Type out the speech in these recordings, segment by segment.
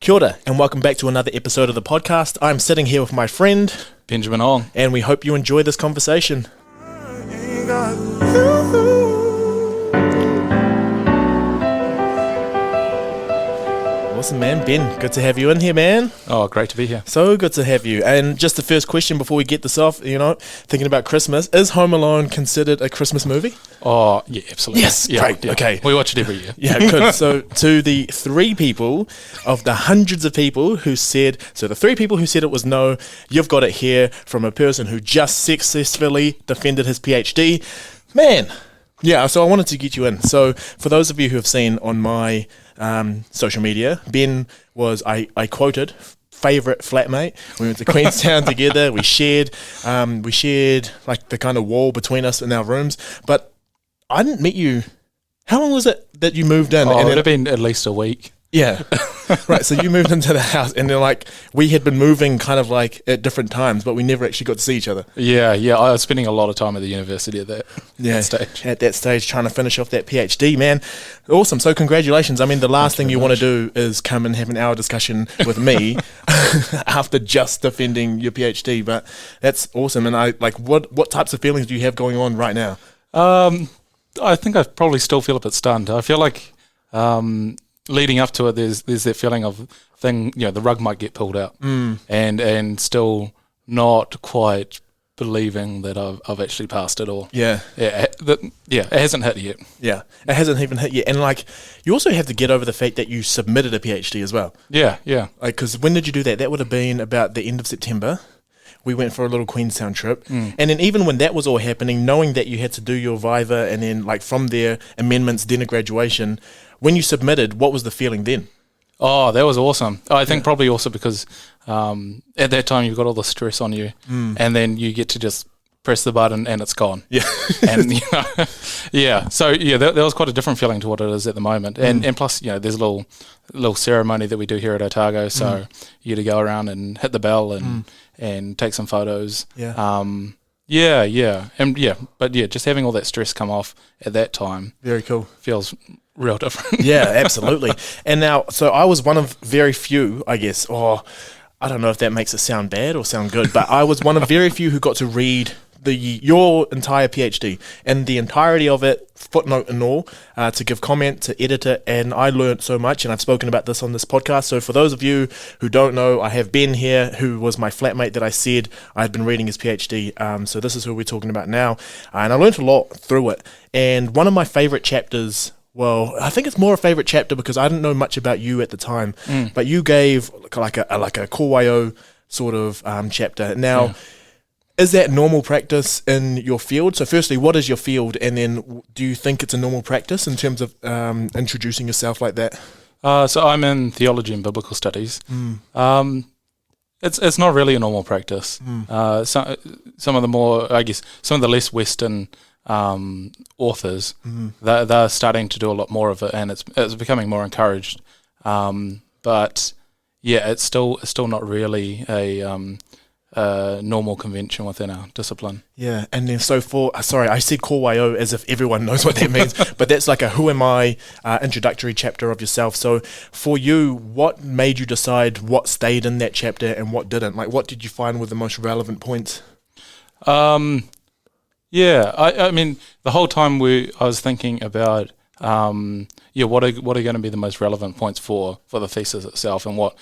Kia ora, and welcome back to another episode of the podcast. I'm sitting here with my friend, Benjamin Ong. and we hope you enjoy this conversation. Awesome, man. Ben, good to have you in here, man. Oh, great to be here. So good to have you. And just the first question before we get this off, thinking about Christmas, is Home Alone considered a Christmas movie? Oh, yeah, absolutely. Yes, yeah, great, yeah. okay. We watch it every year. Yeah, good. So to the three people of the hundreds of people who said, so the three people who said it was no, you've got it here from a person who just successfully defended his Ph.D. Man, yeah, so I wanted to get you in. So for those of you who have seen on my social media, Ben was, I quoted, favourite flatmate. We went to Queenstown together. We shared like the kind of wall between us in our rooms. But I didn't meet you. How long was it that you moved in? Oh, it would have been at least a week. Yeah. Right. So you moved into the house, and then we had been moving kind of like at different times, but we never actually got to see each other. Yeah. I was spending a lot of time at the university at that stage. At that stage, trying to finish off that PhD, man. Awesome. So congratulations. I mean, the last thing you want to do is come and have an hour discussion with me after just defending your PhD, but that's awesome. And what types of feelings do you have going on right now? I think I probably still feel a bit stunned. I feel like leading up to it, there's that feeling of the rug might get pulled out, and still not quite believing that I've actually passed it all. Yeah, it hasn't hit yet. Yeah, it hasn't even hit yet, and you also have to get over the fact that you submitted a PhD as well. Yeah. Because when did you do that? That would have been about the end of September. We went for a little Queenstown trip. And then even when that was all happening, knowing that you had to do your Viva and then from there, amendments, then a graduation, when you submitted, what was the feeling then? Oh, that was awesome. I think probably also because at that time you've got all the stress on you and then you get to just press the button and it's gone. Yeah. And, So, that was quite a different feeling to what it is at the moment. And plus, there's a little ceremony that we do here at Otago. So you get to go around and hit the bell and take some photos. Yeah. But just having all that stress come off at that time. Very cool. Feels real different. Yeah, absolutely. And now, so I was one of very few, I guess, I don't know if that makes it sound bad or sound good, but I was one of very few who got to read your entire PhD and the entirety of it, footnote and all, to give comment, to edit it, and I learned so much, and I've spoken about this on this podcast. So for those of you who don't know, I have Ben here, who was my flatmate that I said I had been reading his PhD. So this is who we're talking about now, and I learned a lot through it. And one of my favourite chapters, well, I think it's more a favourite chapter because I didn't know much about you at the time, but you gave like a Kōwaio sort of chapter. Now, is that normal practice in your field? So firstly, what is your field? And then do you think it's a normal practice in terms of introducing yourself like that? So I'm in theology and biblical studies. It's not really a normal practice. Some of the more, I guess, some of the less Western authors, they're starting to do a lot more of it, and it's becoming more encouraged. But it's still not really a normal convention within our discipline. Yeah, and then so I said Kōwaio as if everyone knows what that means, but that's like a who am I introductory chapter of yourself. So for you, what made you decide what stayed in that chapter and what didn't? Like, what did you find were the most relevant points? I mean, the whole time I was thinking about, what are going to be the most relevant points for the thesis itself, and what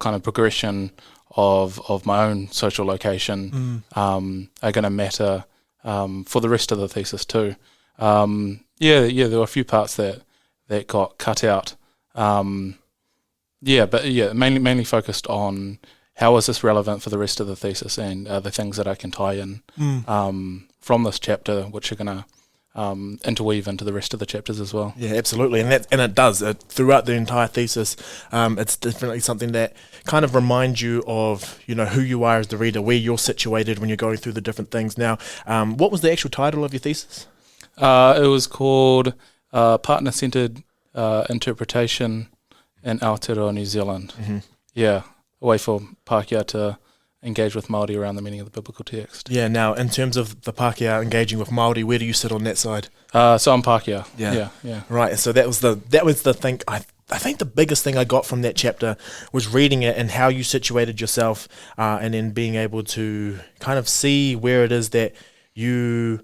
kind of progression of my own social location are going to matter for the rest of the thesis too. There were a few parts that got cut out. Mainly focused on how is this relevant for the rest of the thesis, and the things that I can tie in from this chapter, which are going to interweave into the rest of the chapters as well. Yeah, absolutely, and it does throughout the entire thesis. It's definitely something that kind of reminds you of who you are as the reader, where you're situated when you're going through the different things. Now, what was the actual title of your thesis? It was called Partner-Centered Interpretation in Aotearoa, New Zealand. A way for Pākehā to engage with Māori around the meaning of the biblical text. Yeah, now in terms of the Pākehā engaging with Māori, where do you sit on that side? So I'm Pākehā. Yeah. Right, so that was the thing. I think the biggest thing I got from that chapter was reading it and how you situated yourself, and then being able to kind of see where it is that you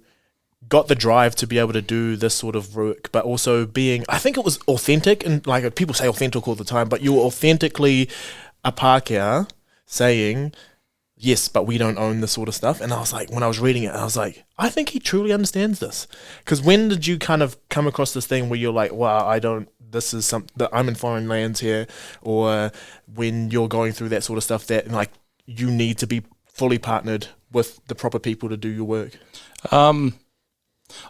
got the drive to be able to do this sort of work, but also being, I think it was authentic, and like people say authentic all the time, but you were authentically a Pākehā saying, yes, but we don't own this sort of stuff. And I was like, when I was reading it, I was like, I think he truly understands this. Because when did you kind of come across this thing where you're like, wow, this is something that I'm in foreign lands here, or when you're going through that sort of stuff that like you need to be fully partnered with the proper people to do your work?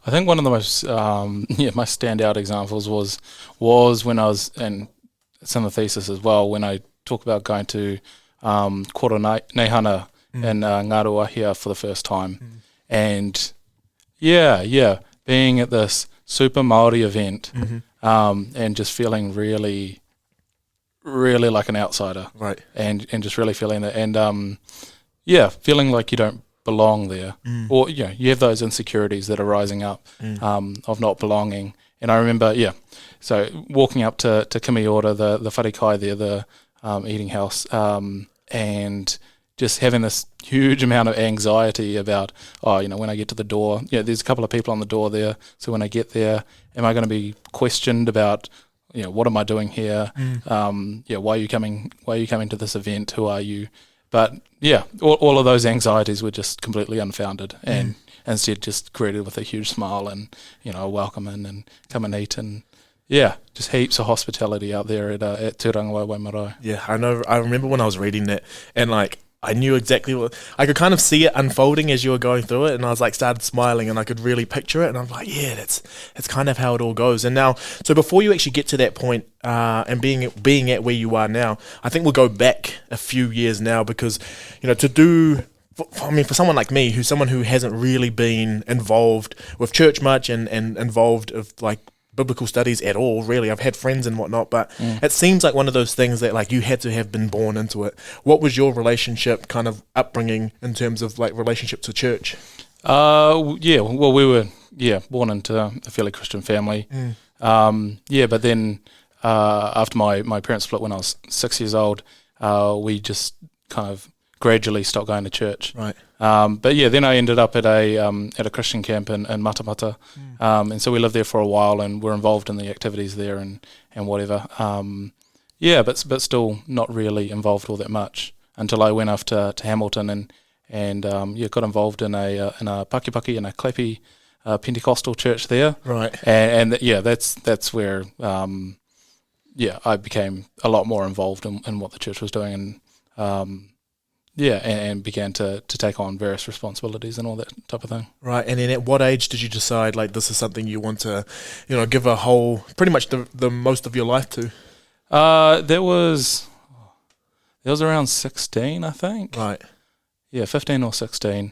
I think one of the most most standout examples was when I was, and some of the thesis as well, when I talk about going to Koro Neihana in Ngaruahia for the first time, and being at this super Māori event, and just feeling really, really like an outsider, right? And just really feeling that, and feeling like you don't belong there, or you have those insecurities that are rising up of not belonging. And I remember, so walking up to Kimiora, the wharekai there, the eating house, and just having this huge amount of anxiety about, when I get to the door, there's a couple of people on the door there, so when I get there, am I going to be questioned about, what am I doing here? Why are you coming to this event? Who are you? But all of those anxieties were just completely unfounded, and instead just greeted with a huge smile and a welcome in and come and eat, and just heaps of hospitality out there at Te Rangiwa Waimarai. Yeah, I know. I remember when I was reading that, and like I knew exactly what I could kind of see it unfolding as you were going through it, and I was like started smiling, and I could really picture it, and I'm like, that's kind of how it all goes. And now, so before you actually get to that point, and being at where you are now, I think we'll go back a few years now, because for someone like me, who's someone who hasn't really been involved with church much and involved with like biblical studies at all, really. I've had friends and whatnot, but it seems like one of those things that like you had to have been born into it. What was your relationship kind of upbringing in terms of like relationship to church? Well, we were born into a fairly Christian family. But then after my parents split when I was 6 years old, we just kind of gradually stopped going to church. Right. Then I ended up at a Christian camp in Matamata, and so we lived there for a while and were involved in the activities there and whatever. But still not really involved all that much until I went off to Hamilton and got involved in a Pakipaki and a Klepi Pentecostal church there. Right. And that's where I became a lot more involved in what the church was doing, and began to take on various responsibilities and all that type of thing. Right, and then at what age did you decide like this is something you want to, give pretty much the most of your life to? That was around 16, I think. Right. Yeah, 15 or 16.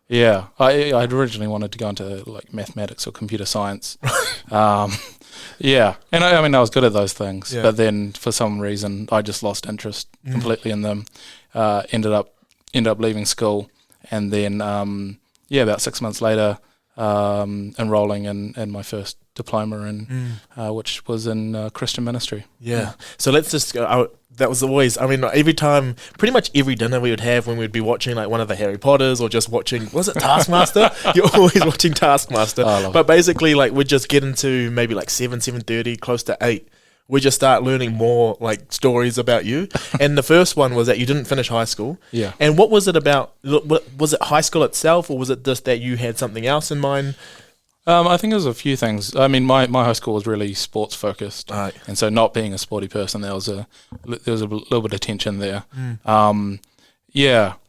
Yeah, I'd originally wanted to go into like mathematics or computer science. And I was good at those things, but then for some reason I just lost interest completely in them. Ended up leaving school, and then about 6 months later, enrolling in my first diploma which was in Christian ministry. Yeah. So let's just go. That was always, every time, pretty much every dinner we would have when we'd be watching like one of the Harry Potters or just watching, was it Taskmaster? You're always watching Taskmaster. But basically like we'd just get into maybe like 7:30, close to 8. We just start learning more like stories about you. And the first one was that you didn't finish high school. Yeah. And what was it about? Was it high school itself, or was it just that you had something else in mind? I think it was a few things. My high school was really sports focused, right. And so not being a sporty person, there was a little bit of tension there. And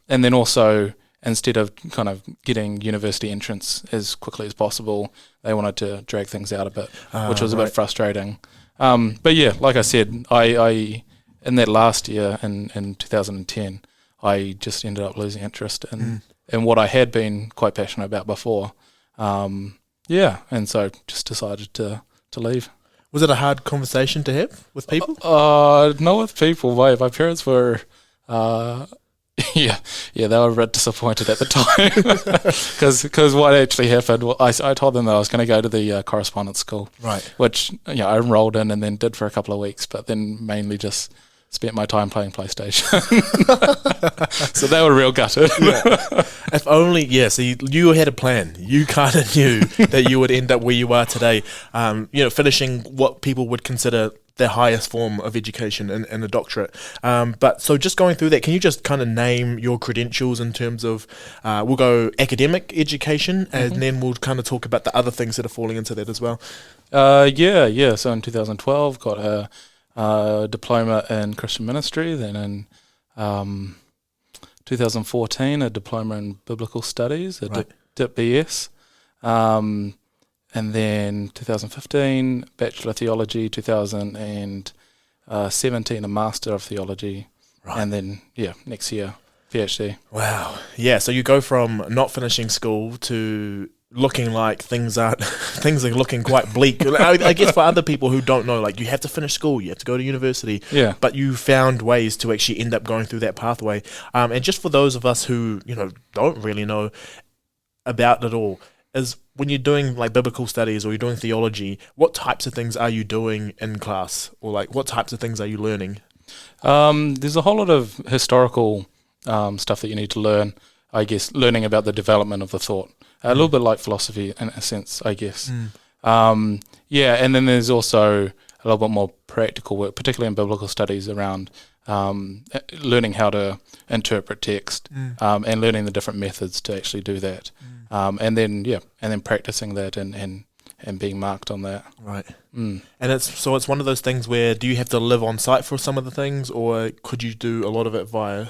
then also instead of kind of getting university entrance as quickly as possible, they wanted to drag things out a bit, which was a bit frustrating. Like I said, I in that last year in 2010, I just ended up losing interest in what I had been quite passionate about before. And so just decided to leave. Was it a hard conversation to have with people? Not with people. My parents were, Yeah, they were a bit disappointed at the time because what actually happened, I told them that I was going to go to the correspondence school, Right. which I enrolled in and then did for a couple of weeks, but then mainly just spent my time playing PlayStation. So they were real gutted. Yeah. If only, so you had a plan. You kind of knew that you would end up where you are today, finishing what people would consider the highest form of education in a doctorate. But so just going through that, can you just kind of name your credentials in terms of, we'll go academic education, and then we'll kind of talk about the other things that are falling into that as well. Yeah. So in 2012, got a diploma in Christian ministry. Then in 2014, a diploma in biblical studies, a Dip BS. And then 2015, Bachelor of Theology, 2017, a Master of Theology, and then, next year, Ph.D. Wow. Yeah, so you go from not finishing school to looking like things are looking quite bleak. I guess for other people who don't know, like, you have to finish school, you have to go to university, but you found ways to actually end up going through that pathway. And just for those of us who, don't really know about it all, is when you're doing like biblical studies or you're doing theology, what types of things are you doing in class, or like what types of things are you learning? There's a whole lot of historical stuff that you need to learn. I guess learning about the development of the thought, a little bit like philosophy in a sense, I guess. And then there's also a little bit more practical work, particularly in biblical studies, around learning how to interpret text and learning the different methods to actually do that. And then practicing that and being marked on that. Right. And it's one of those things where, do you have to live on site for some of the things, or could you do a lot of it via?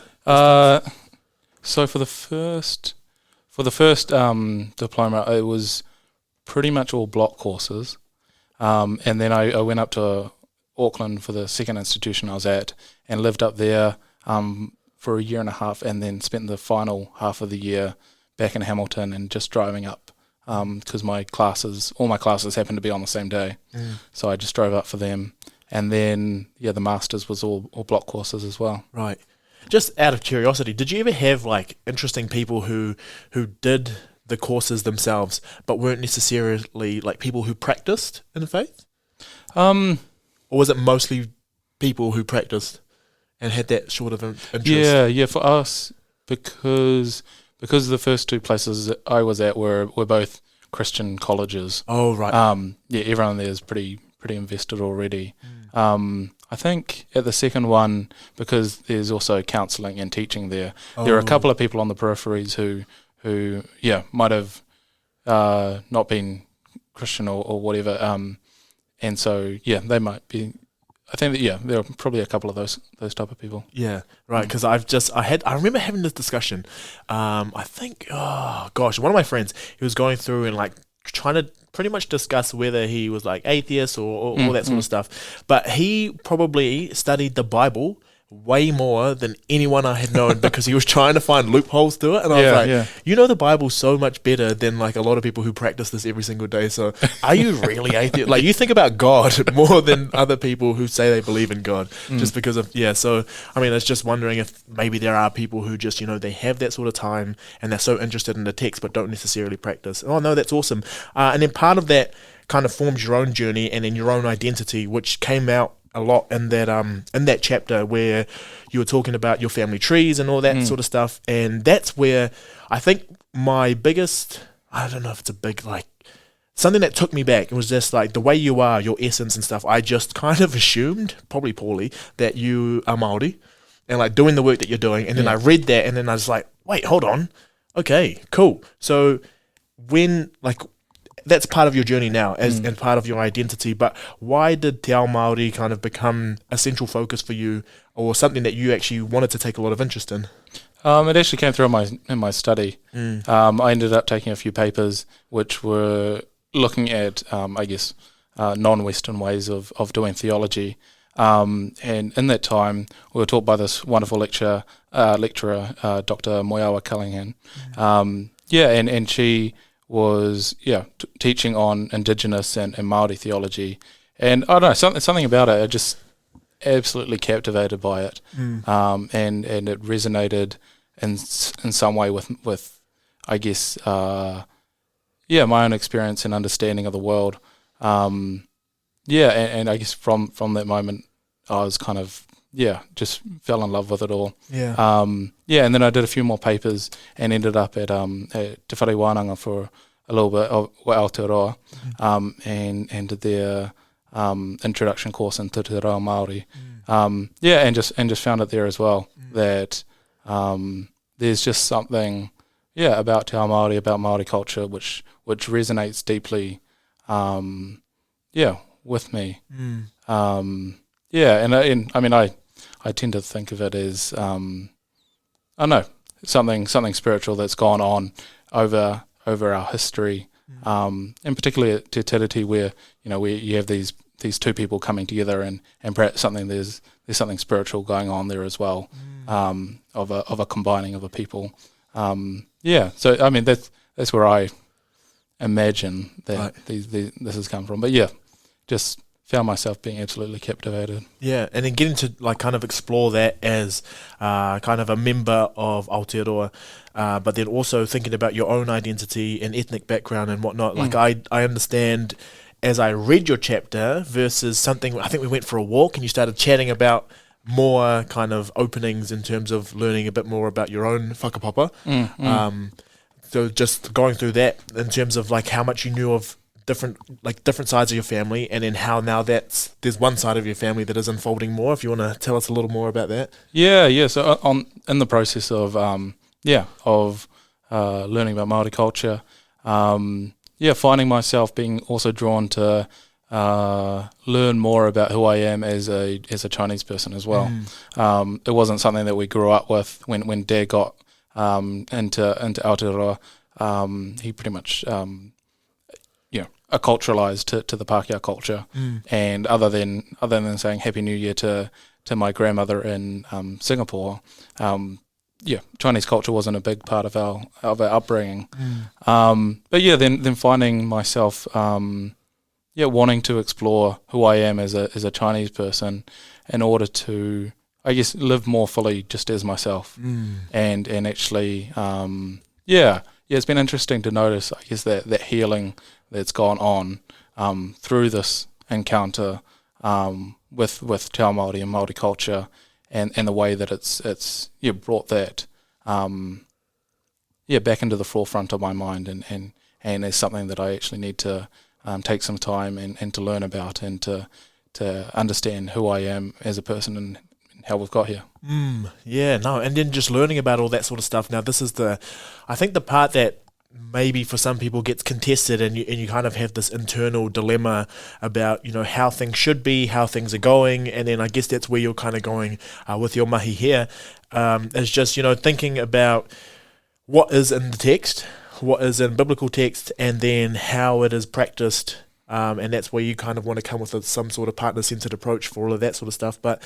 So for the first diploma, it was pretty much all block courses, and then I went up to Auckland for the second institution I was at and lived up there for a year and a half, and then spent the final half of the year back in Hamilton and just driving up because all my classes happened to be on the same day. So I just drove up for them. And then, the Masters was all block courses as well. Right. Just out of curiosity, did you ever have like interesting people who did the courses themselves but weren't necessarily like people who practiced in faith? Or was it mostly people who practiced and had that sort of interest? Yeah, for us, because the first two places that I was at were both Christian colleges. Oh, right. Everyone there is pretty invested already. I think at the second one, because there's also counselling and teaching there, there are a couple of people on the peripheries who might have not been Christian or whatever. And so, they might be. I think that, there are probably a couple of those type of people. Yeah, right. Because I remember having this discussion. I think, one of my friends, he was going through and like trying to pretty much discuss whether he was like atheist or all that sort of stuff. But he probably studied the Bible way more than anyone I had known because he was trying to find loopholes to it. And I was like, the Bible's so much better than like a lot of people who practice this every single day. So are you really atheist? Like, you think about God more than other people who say they believe in God just because of, so, I mean, it's just wondering if maybe there are people who just, they have that sort of time and they're so interested in the text but don't necessarily practice. Oh, no, that's awesome. And then part of that kind of forms your own journey and then your own identity, which came out a lot in that chapter where you were talking about your family trees and all that sort of stuff. And that's where I think my biggest, I don't know if it's a big, like, something that took me back. It was just like the way you are, your essence and stuff. I just kind of assumed, probably poorly, that you are Māori and like doing the work that you're doing. And then I read that and then I was like, wait, hold on. Okay, cool. So when, like, that's part of your journey now and part of your identity, but why did Te Ao Māori kind of become a central focus for you, or something that you actually wanted to take a lot of interest in? It actually came through in my study. I ended up taking a few papers which were looking at, non-Western ways of doing theology. And in that time, we were taught by this wonderful lecturer, Dr. Moyawa Callaghan. And she was teaching on Indigenous and Māori theology, and I don't know, something about it, I just absolutely captivated by it, and it resonated in some way with I guess my own experience and understanding of the world. And I guess from that moment I was kind of just fell in love with it all. And then I did a few more papers and ended up at Te Whare Wānanga for a little bit of Aotearoa, and did their introduction course into Te Ao Māori. And just found it there as well that there's just something about Te Ao Māori, about Māori culture, which resonates deeply with me. And I mean I tend to think of it as I don't know, something spiritual that's gone on over our history, and particularly at Te Tiriti, where you have these two people coming together and perhaps there's something spiritual going on there as well, of a combining of a people. So I mean that's where I imagine that this has come from. But just found myself being absolutely captivated. Yeah, and then getting to like kind of explore that as kind of a member of Aotearoa, but then also thinking about your own identity and ethnic background and whatnot. Like I understand as I read your chapter versus something, I think we went for a walk and you started chatting about more kind of openings in terms of learning a bit more about your own whakapapa. So just going through that in terms of like how much you knew of different sides of your family, and then how now there's one side of your family that is unfolding more. If you want to tell us a little more about that. So in the process of learning about Māori culture, finding myself being also drawn to learn more about who I am as a Chinese person as well. It wasn't something that we grew up with. When Dad got into Aotearoa, he pretty much acculturalized to the Pākehā culture, and other than saying Happy New Year to my grandmother in Singapore, Chinese culture wasn't a big part of our upbringing. Then finding myself wanting to explore who I am as a Chinese person in order to, I guess, live more fully just as myself, and actually it's been interesting to notice, I guess, that healing that's gone on through this encounter with Te Ao Māori and Māori culture, and the way that it's brought that back into the forefront of my mind, and as something that I actually need to take some time and to learn about, and to understand who I am as a person and how we've got here. And then just learning about all that sort of stuff. Now this is I think the part that maybe for some people gets contested, and you kind of have this internal dilemma about how things should be, how things are going, and then I guess that's where you're kind of going with your mahi here, is just thinking about what is in the text, what is in biblical text, and then how it is practiced, and that's where you kind of want to come with some sort of partner-centered approach for all of that sort of stuff. But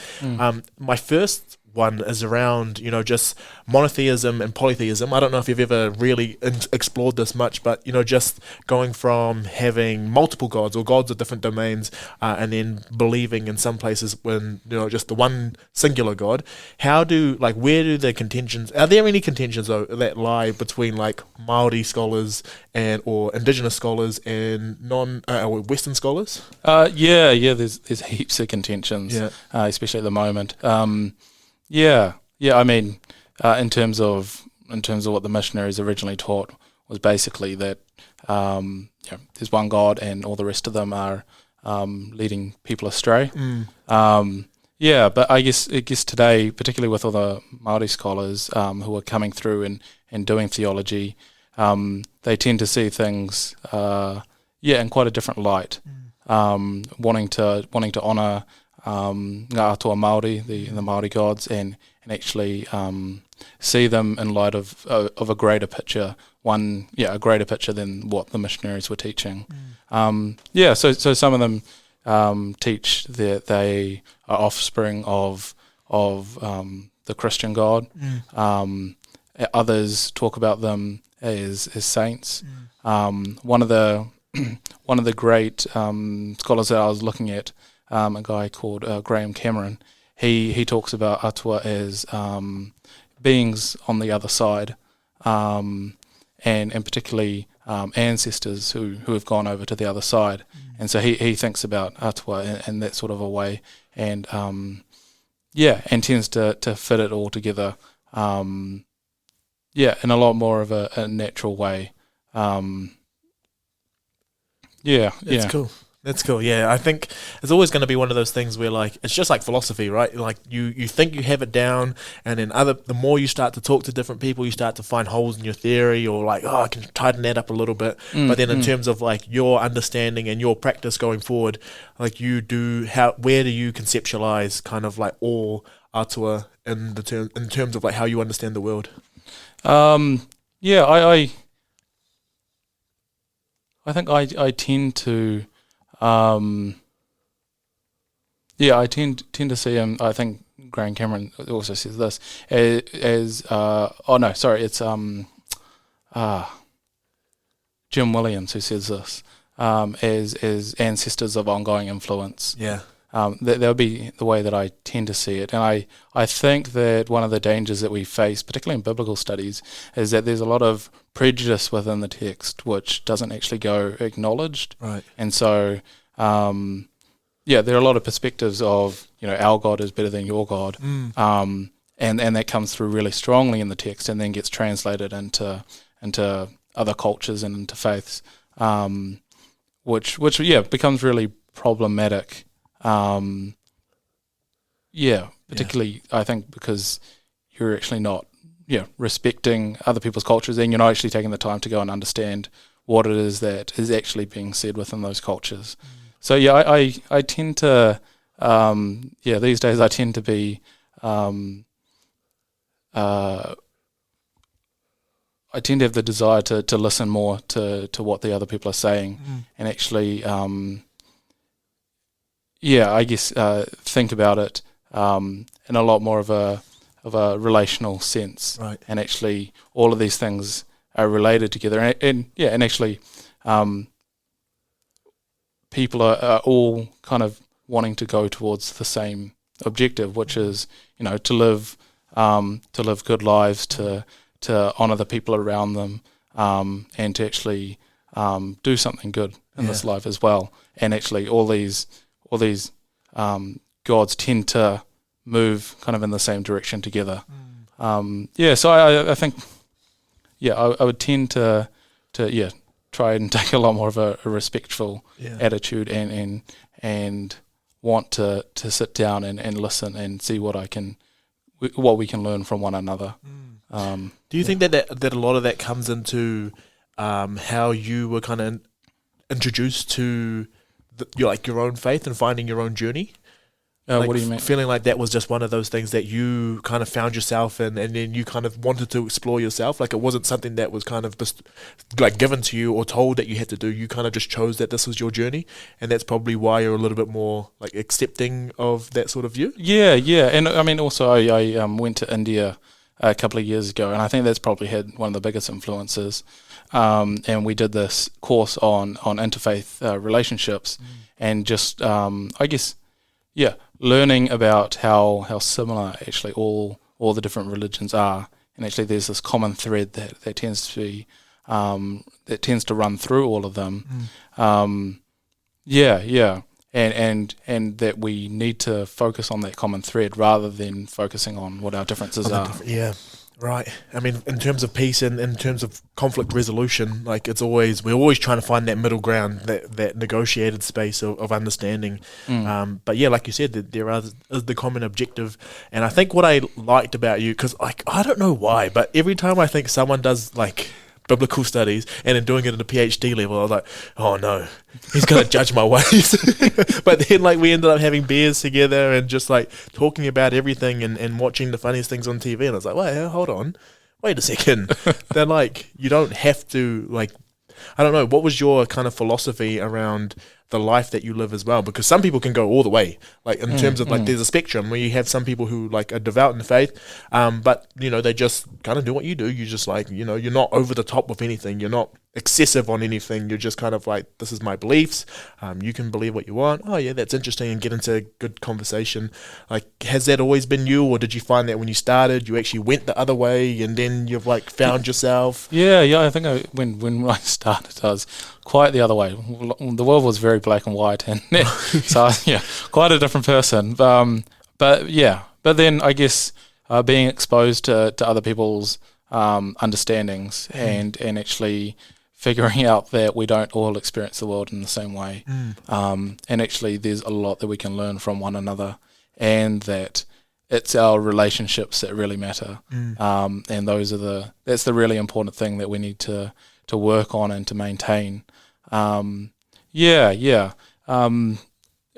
my first one is around, just monotheism and polytheism. I don't know if you've ever really explored this much, but, just going from having multiple gods or gods of different domains, and then believing in some places when, just the one singular God. Where do the contentions, are there any contentions though that lie between like Māori scholars or indigenous scholars and Western scholars? There's heaps of contentions, especially at the moment. I mean, in terms of what the missionaries originally taught was basically that there's one God and all the rest of them are leading people astray. But I guess today, particularly with all the Māori scholars who are coming through and doing theology, they tend to see things in quite a different light, wanting to honour ngā atua Māori, the Māori gods, and actually see them in light of a greater picture, a greater picture than what the missionaries were teaching. So some of them teach that they are offspring of the Christian God. Others talk about them as saints. One of the great scholars that I was looking at, a guy called Graham Cameron, he talks about atua as beings on the other side, and particularly ancestors who have gone over to the other side. And so he thinks about atua in that sort of a way, and and tends to fit it all together, in a lot more of a natural way. That's cool. That's cool. Yeah, I think it's always going to be one of those things where, like, it's just like philosophy, right? Like, you think you have it down, and then the more you start to talk to different people, you start to find holes in your theory, or like, I can tighten that up a little bit. But then in terms of like your understanding and your practice going forward, like where do you conceptualize kind of like all atua in terms of like how you understand the world? I think I tend to. I tend to see him. I think Graham Cameron also says this it's Jim Williams who says this as ancestors of ongoing influence. Yeah. That would be the way that I tend to see it, and I think that one of the dangers that we face, particularly in biblical studies, is that there's a lot of prejudice within the text which doesn't actually go acknowledged. Right. And so, there are a lot of perspectives of, our God is better than your God, and that comes through really strongly in the text, and then gets translated into other cultures and into faiths, which becomes really problematic. Particularly I think because you're actually not respecting other people's cultures, and you're not actually taking the time to go and understand what it is that is actually being said within those cultures. So I tend to these days I tend to be I tend to have the desire to listen more to what the other people are saying, and actually think about it in a lot more of a relational sense, right? And actually, all of these things are related together, and actually, people are all kind of wanting to go towards the same objective, which is to live good lives, to honour the people around them, and to actually do something good in this life as well. And actually, all these gods tend to move kind of in the same direction together. So I think, I would tend to try and take a lot more of a respectful attitude, and want to sit down and listen and see what we can learn from one another. Do you think that a lot of that comes into how you were kind of introduced to your own faith and finding your own journey? What do you mean? Feeling like that was just one of those things that you kind of found yourself in, and then you kind of wanted to explore yourself. Like, it wasn't something that was kind of given to you or told that you had to do. You kind of just chose that this was your journey, and that's probably why you're a little bit more like accepting of that sort of view. Yeah. And I mean, also I went to India a couple of years ago, and I think that's probably had one of the biggest influences. And we did this course on interfaith relationships, and just learning about how similar actually all the different religions are, and actually there's this common thread that tends to be that tends to run through all of them. And that we need to focus on that common thread rather than focusing on what our differences are. Right. I mean, in terms of peace and in terms of conflict resolution, like we're always trying to find that middle ground, that negotiated space of understanding. But yeah, like you said, there is the common objective. And I think what I liked about you, because like, I don't know why, but every time I think someone does like biblical studies and then doing it at a PhD level, I was like, oh no, he's going to judge my ways. But then like we ended up having beers together and just like talking about everything and watching the funniest things on TV. And I was like, wait, hold on, wait a second. Then like, you don't have to like, I don't know, what was your kind of philosophy around the life that you live as well, because some people can go all the way, like in terms of like there's a spectrum where you have some people who like are devout in the faith, but you know, they just kind of do what you do. You just like, you know, you're not over the top with anything, you're not excessive on anything, you're just kind of like, this is my beliefs, you can believe what you want. Oh yeah, that's interesting, and get into a good conversation. Like, has that always been you, or did you find that when you started you actually went the other way and then you've like found yourself? Yeah, I think when I started, I was quite the other way. The world was very black and white, and so yeah, quite a different person. But then I guess being exposed to other people's understandings and actually figuring out that we don't all experience the world in the same way, and actually there's a lot that we can learn from one another, and that it's our relationships that really matter, and that's the really important thing that we need to work on and to maintain. And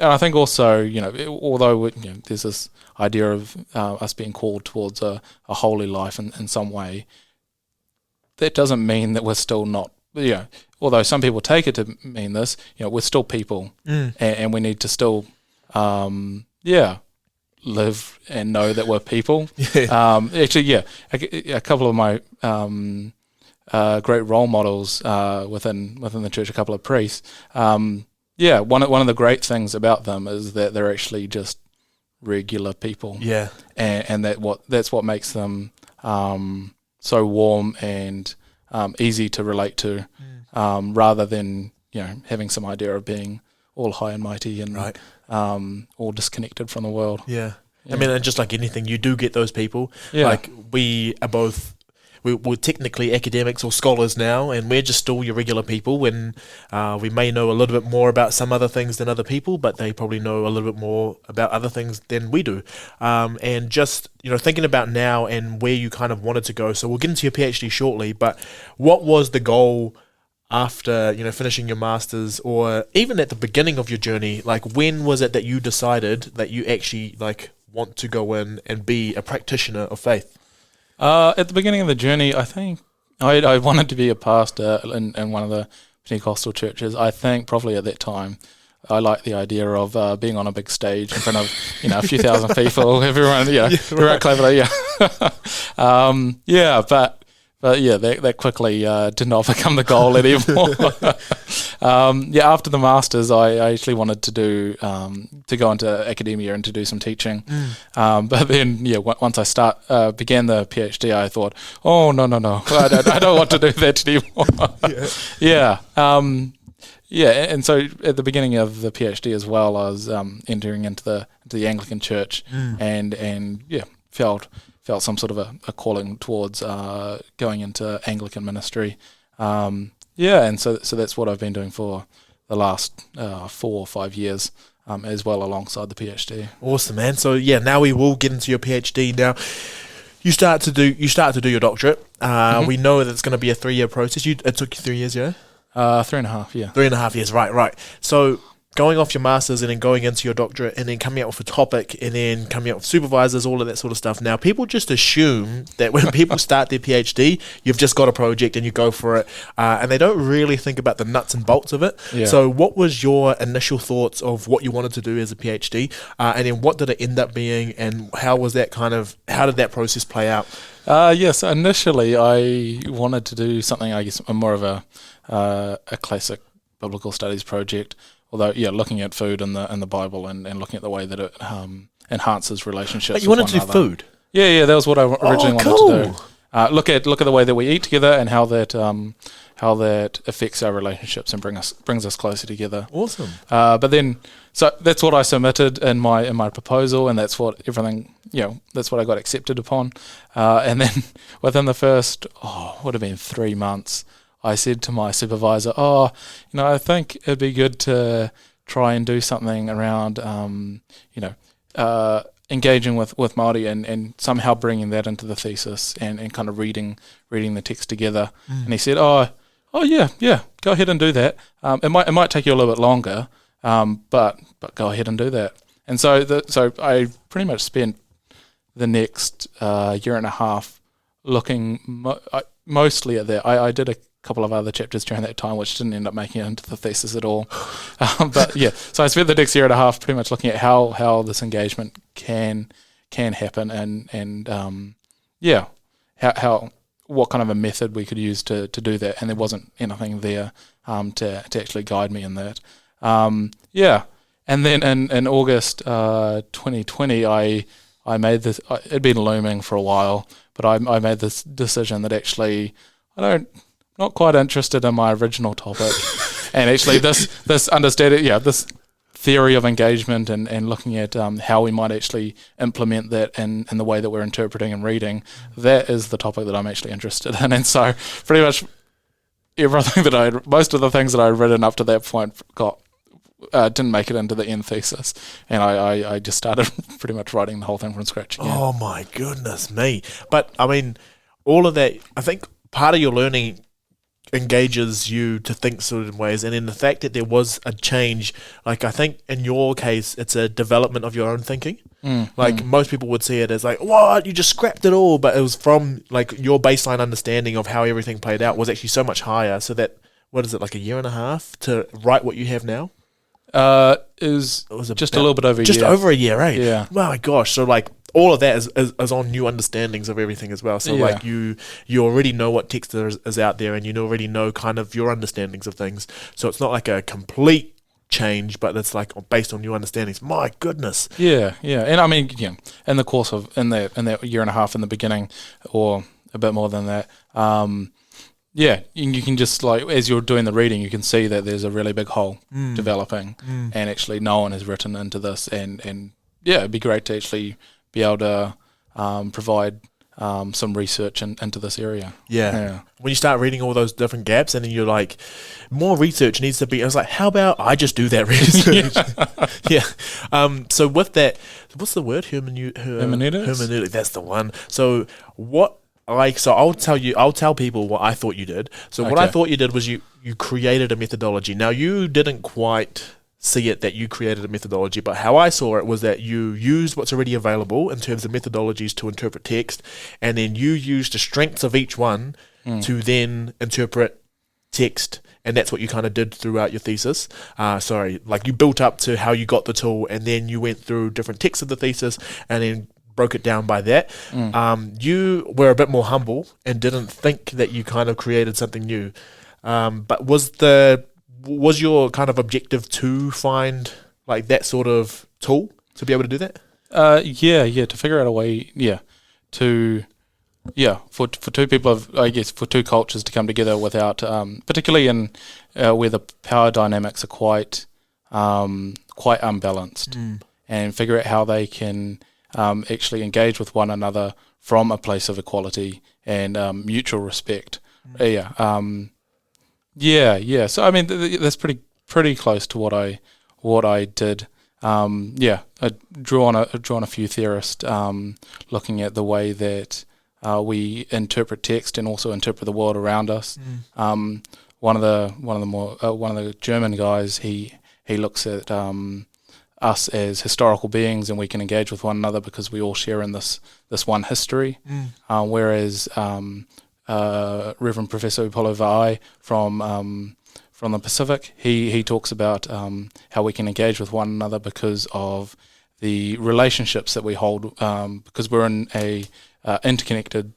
I think also, you know, although there's this idea of us being called towards a holy life in some way, that doesn't mean that we're still not, although some people take it to mean this, we're still people, and we need to still, live and know that we're people. A couple of my great role models within the church, a couple of priests. One of the great things about them is that they're actually just regular people. Yeah, and that's what makes them so warm and easy to relate to, rather than having some idea of being all high and mighty and all disconnected from the world. Yeah. I mean, and just like anything, you do get those people. Yeah. Like we are both. We're technically academics or scholars now, and we're just still your regular people. When we may know a little bit more about some other things than other people, but they probably know a little bit more about other things than we do. And just thinking about now and where you kind of wanted to go. So we'll get into your PhD shortly. But what was the goal after finishing your masters, or even at the beginning of your journey? Like, when was it that you decided that you actually want to go in and be a practitioner of faith? At the beginning of the journey, I think I wanted to be a pastor in one of the Pentecostal churches. I think probably at that time, I liked the idea of being on a big stage in front of a few thousand people. Everyone, right, cleverly, But that quickly did not become the goal anymore. After the masters, I actually wanted to do to go into academia and to do some teaching. But then, once I began the PhD, I thought, oh no, I don't want to do that anymore. And so at the beginning of the PhD as well, I was entering into the Anglican Church, and felt some sort of a calling towards going into Anglican ministry. And so that's what I've been doing for the last 4 or 5 years, as well, alongside the PhD. Awesome, man. So now we will get into your PhD. Now you start to do your doctorate. We know that it's going to be a 3-year process. It took you 3 years, 3.5, yeah. 3.5 years, right. So going off your masters and then going into your doctorate and then coming out with a topic and then coming out with supervisors, all of that sort of stuff. Now, people just assume that when people start their PhD, you've just got a project and you go for it, and they don't really think about the nuts and bolts of it. Yeah. So what was your initial thoughts of what you wanted to do as a PhD, and then what did it end up being, and how did that process play out? Yes, initially I wanted to do something, I guess, more of a classic biblical studies project. Although, looking at food in the Bible and looking at the way that it enhances relationships. But you wanted to do food? Yeah, that was what I originally wanted to do. Look at the way that we eat together and how that affects our relationships and brings us closer together. Awesome. But then, so that's what I submitted in my proposal, and that's what that's what I got accepted upon. And then within the first, would have been 3 months, I said to my supervisor, I think it'd be good to try and do something around, engaging with Māori and somehow bringing that into the thesis and kind of reading the text together. And he said, yeah, go ahead and do that. It might take you a little bit longer, but go ahead and do that. And so I pretty much spent the next year and a half looking mostly at that. I did couple of other chapters during that time, which didn't end up making it into the thesis at all. But yeah, so I spent the next year and a half pretty much looking at how this engagement can happen, and how what kind of a method we could use to do that, and there wasn't anything there to actually guide me in that. And then in August 2020, I made this. It'd been looming for a while, but I made this decision that actually not quite interested in my original topic, and actually this understanding, this theory of engagement and looking at how we might actually implement that in the way that we're interpreting and reading, that is the topic that I'm actually interested in. And so pretty much most of the things that I'd written up to that point didn't make it into the end thesis, and I just started pretty much writing the whole thing from scratch again. Oh my goodness me. But I mean, all of that, I think part of your learning engages you to think certain ways, and in the fact that there was a change, like I think in your case it's a development of your own thinking. Most people would see it as like, what, you just scrapped it all, but it was from like your baseline understanding of how everything played out was actually so much higher, so that, what is it, like a year and a half to write what you have now? It was just a little bit over a year. Just over a year, right? Yeah. Oh my gosh. So like all of that is on new understandings of everything as well. So like you already know what text is out there, and you already know kind of your understandings of things. So it's not like a complete change, but it's like based on new understandings. My goodness. Yeah. And I mean, in the course of in that year and a half in the beginning, or a bit more than that, you can just, like, as you're doing the reading, you can see that there's a really big hole developing, and actually no one has written into this, and it'd be great to actually be able to provide some research into this area. Yeah. When you start reading all those different gaps, and then you're like, more research needs to be, I was like, how about I just do that research? So with that, what's the word? Hermeneutic. That's the one. So I'll tell people what I thought you did. So what I thought you did was you created a methodology. Now, you didn't quite see it that you created a methodology, but how I saw it was that you used what's already available in terms of methodologies to interpret text, and then you used the strengths of each one to then interpret text, and that's what you kind of did throughout your thesis. You built up to how you got the tool, and then you went through different texts of the thesis, and then broke it down by that. You were a bit more humble and didn't think that you kind of created something new. But was your kind of objective to find like that sort of tool to be able to do that? To figure out a way, for two people, for two cultures to come together without, particularly in where the power dynamics are quite unbalanced, and figure out how they can actually engage with one another from a place of equality and mutual respect. So I mean, that's pretty close to what I did. I drew on a few theorists, looking at the way that we interpret text and also interpret the world around us. One of the German guys, he looks at us as historical beings, and we can engage with one another because we all share in this one history. Whereas Reverend Professor Upolo Vai from the Pacific, he talks about how we can engage with one another because of the relationships that we hold, because we're in a interconnected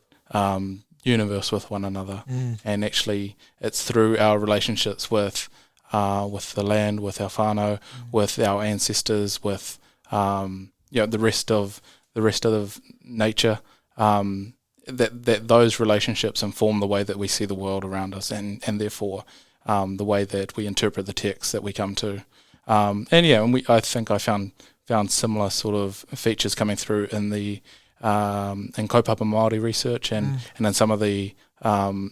universe with one another, and actually it's through our relationships with the land, with our whānau, with our ancestors, with the rest of nature, that those relationships inform the way that we see the world around us, and therefore the way that we interpret the text that we come to. I think I found similar sort of features coming through in the in kaupapa Māori research, and in some of the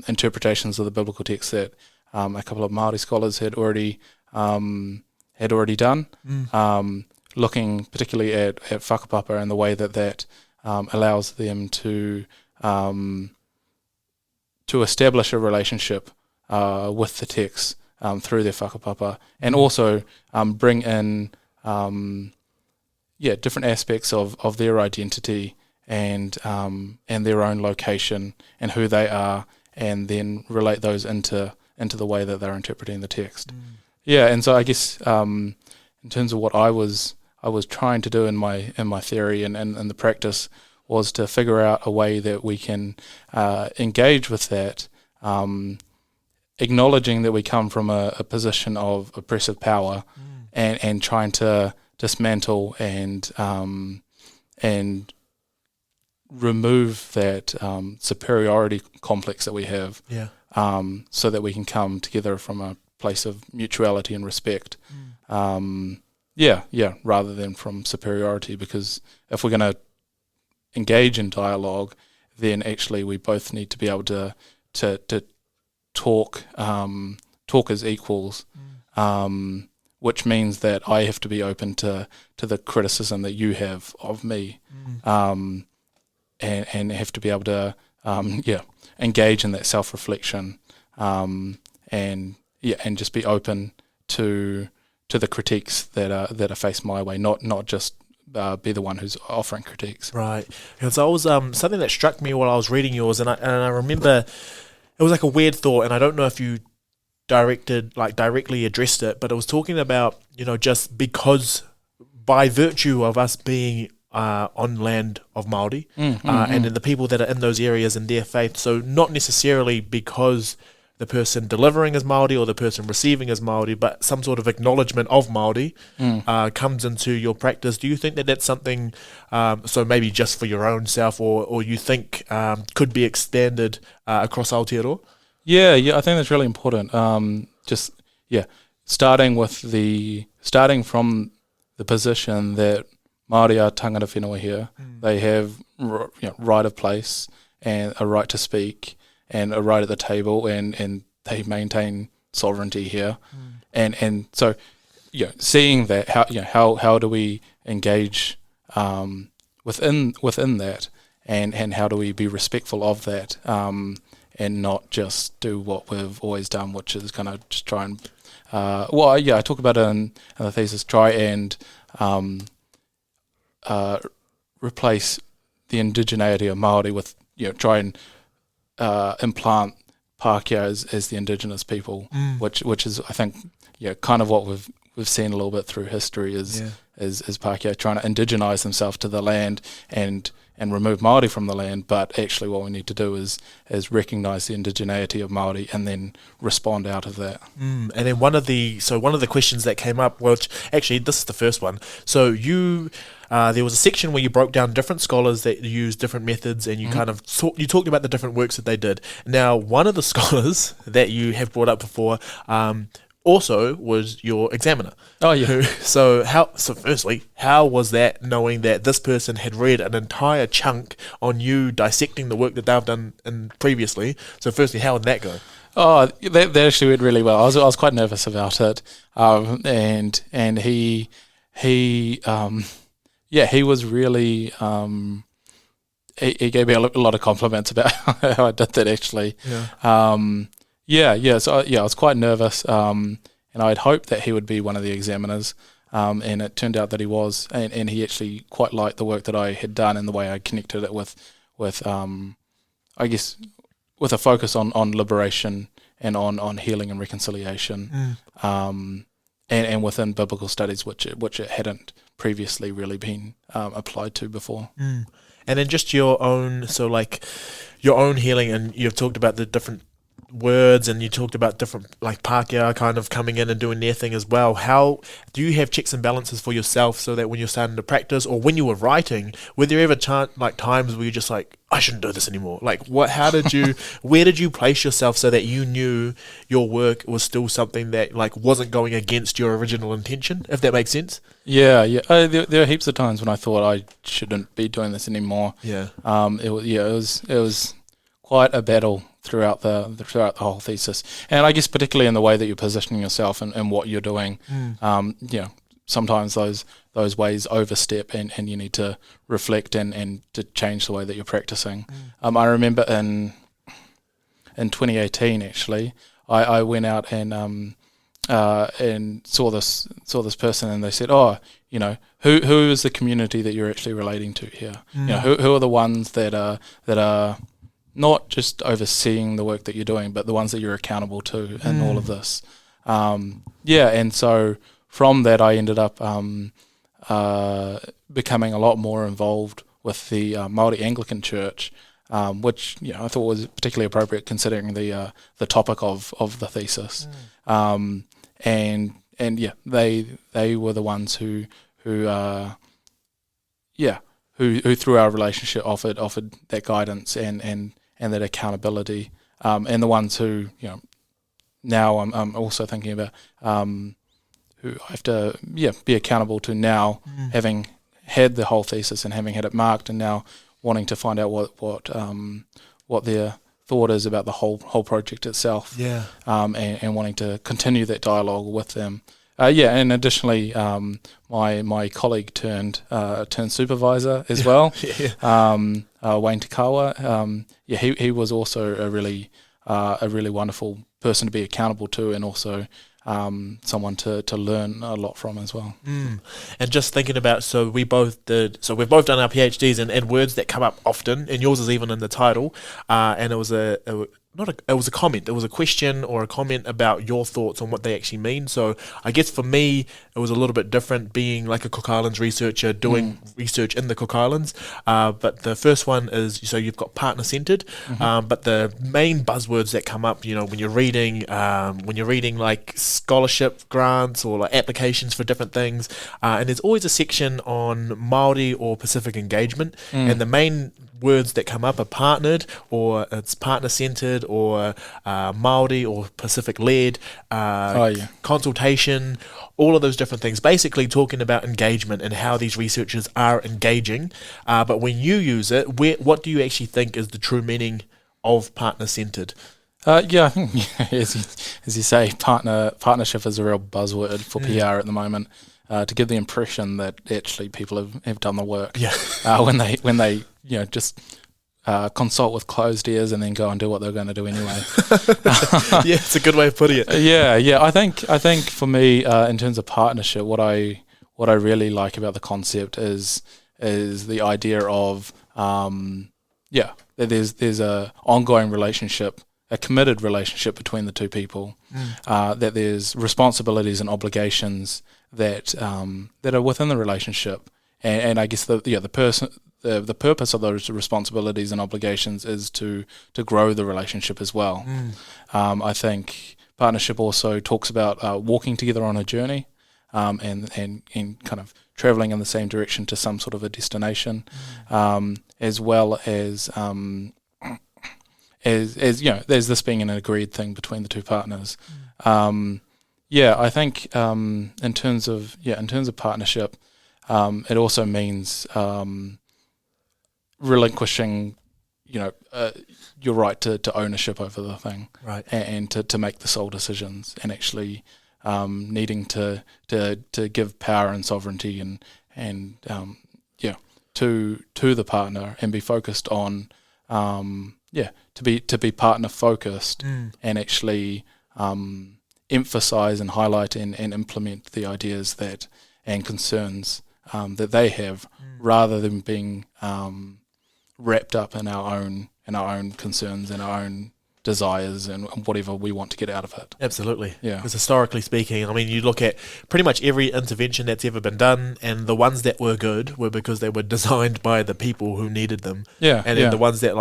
interpretations of the biblical text that a couple of Māori scholars had already done, looking particularly at whakapapa and the way that allows them to establish a relationship with the text through their whakapapa, and also bring in different aspects of their identity and their own location and who they are, and then relate those into the way that they're interpreting the text. Yeah, and so I guess in terms of what I was trying to do in my theory and the practice was to figure out a way that we can engage with that, acknowledging that we come from a position of oppressive power, and trying to dismantle and remove that superiority complex that we have, so that we can come together from a place of mutuality and respect. Rather than from superiority, because if we're going to engage in dialogue, then actually we both need to be able to talk as equals, which means that I have to be open to the criticism that you have of me, and have to be able to engage in that self-reflection, and just be open to the critiques that are faced my way, not just be the one who's offering critiques. Right. Because I was something that struck me while I was reading yours, and I remember it was like a weird thought, and I don't know if you directly addressed it, but it was talking about, just because by virtue of us being on land of Māori, and then the people that are in those areas and their faith, so not necessarily because the person delivering is Māori or the person receiving is Māori, but some sort of acknowledgement of Māori comes into your practice. Do you think that that's something, so maybe just for your own self, or you think could be extended across Aotearoa? Yeah, I think that's really important. Starting from the position that Māori are tangata whenua here, they have right of place and a right to speak and a right at the table, and they maintain sovereignty here, and so seeing that, how do we engage within that, and how do we be respectful of that, and not just do what we've always done, which is kind of just try and I talk about it in the thesis, try and replace the indigeneity of Māori with try and implant Pākehā as the indigenous people, which is, I think, kind of what we've seen a little bit through history is Pākehā trying to indigenize themselves to the land and remove Māori from the land, but actually what we need to do is recognise the indigeneity of Māori and then respond out of that. And then one of the questions that came up, which actually this is the first one. So you there was a section where you broke down different scholars that use different methods, and you kind of you talked about the different works that they did. Now, one of the scholars that you have brought up before also was your examiner. Oh yeah. So firstly, how was that, knowing that this person had read an entire chunk on you dissecting the work that they've done previously? So firstly, how did that go? Oh, that actually went really well. I was quite nervous about it, and he was really he gave me a lot of compliments about how I did that actually. So I was quite nervous, and I'd hoped that he would be one of the examiners, and it turned out that he was, and he actually quite liked the work that I had done and the way I connected it with I guess with a focus on liberation and on healing and reconciliation, and within biblical studies, which it hadn't previously really been applied to before. And then just your own healing, and you've talked about the different words, and you talked about different, like Pākehā kind of coming in and doing their thing as well. How do you have checks and balances for yourself, so that when you're starting to practice, or when you were writing, were there ever times where you're just like, I shouldn't do this anymore? Like, where did you place yourself so that you knew your work was still something that wasn't going against your original intention, if that makes sense? Yeah. There are heaps of times when I thought I shouldn't be doing this anymore. Yeah. It was quite a battle throughout the whole thesis, and I guess particularly in the way that you're positioning yourself and what you're doing. Sometimes those ways overstep, and you need to reflect and to change the way that you're practicing. I remember in 2018 actually, I went out and saw this person, and they said, who is the community that you're actually relating to here? Who are the ones that are not just overseeing the work that you're doing, but the ones that you're accountable to in all of this. And so from that, I ended up becoming a lot more involved with the Māori Anglican Church, which I thought was particularly appropriate considering the topic of the thesis. They were the ones who through our relationship offered that guidance and that accountability, and the ones who now I'm also thinking about who I have to be accountable to now, having had the whole thesis and having had it marked, and now wanting to find out what their thought is about the whole project itself, and wanting to continue that dialogue with them. And additionally, my colleague turned supervisor as well, Wayne Takawa. He was also a really wonderful person to be accountable to, and also someone to learn a lot from as well. And just thinking about, we've both done our PhDs, and words that come up often, and yours is even in the title, and it was it was a comment. It was a question or a comment about your thoughts on what they actually mean. So I guess for me, it was a little bit different being like a Cook Islands researcher doing research in the Cook Islands. But the first one is, so you've got partner-centered, but the main buzzwords that come up, when you're reading like scholarship grants or like applications for different things, and there's always a section on Māori or Pacific engagement, and the main words that come up are partnered, or it's partner-centered, or Māori or Pacific-led, consultation, all of those different things, basically talking about engagement and how these researchers are engaging. But when you use it, what do you actually think is the true meaning of partner-centered? I think, as you say, partnership is a real buzzword for PR at the moment, to give the impression that actually people have done the work. When they just consult with closed ears and then go and do what they're going to do anyway. It's a good way of putting it. I think for me, in terms of partnership, what I really like about the concept is the idea of that there's a ongoing relationship, a committed relationship between the two people, that there's responsibilities and obligations that are within the relationship, and I guess the purpose of those responsibilities and obligations is to grow the relationship as well. I think partnership also talks about walking together on a journey, and kind of traveling in the same direction to some sort of a destination, as well as there's this being an agreed thing between the two partners. I think in terms of partnership, it also means relinquishing, your right to ownership over the thing, right, and to make the sole decisions, and actually needing to give power and sovereignty and to the partner, and be focused on to be partner focused, and actually emphasize and highlight and implement the ideas and concerns that they have, rather than being wrapped up in our own concerns and our own desires and whatever we want to get out of it. Absolutely. Yeah. Because historically speaking, I mean, you look at pretty much every intervention that's ever been done, and the ones that were good were because they were designed by the people who needed them. Yeah. And then the ones that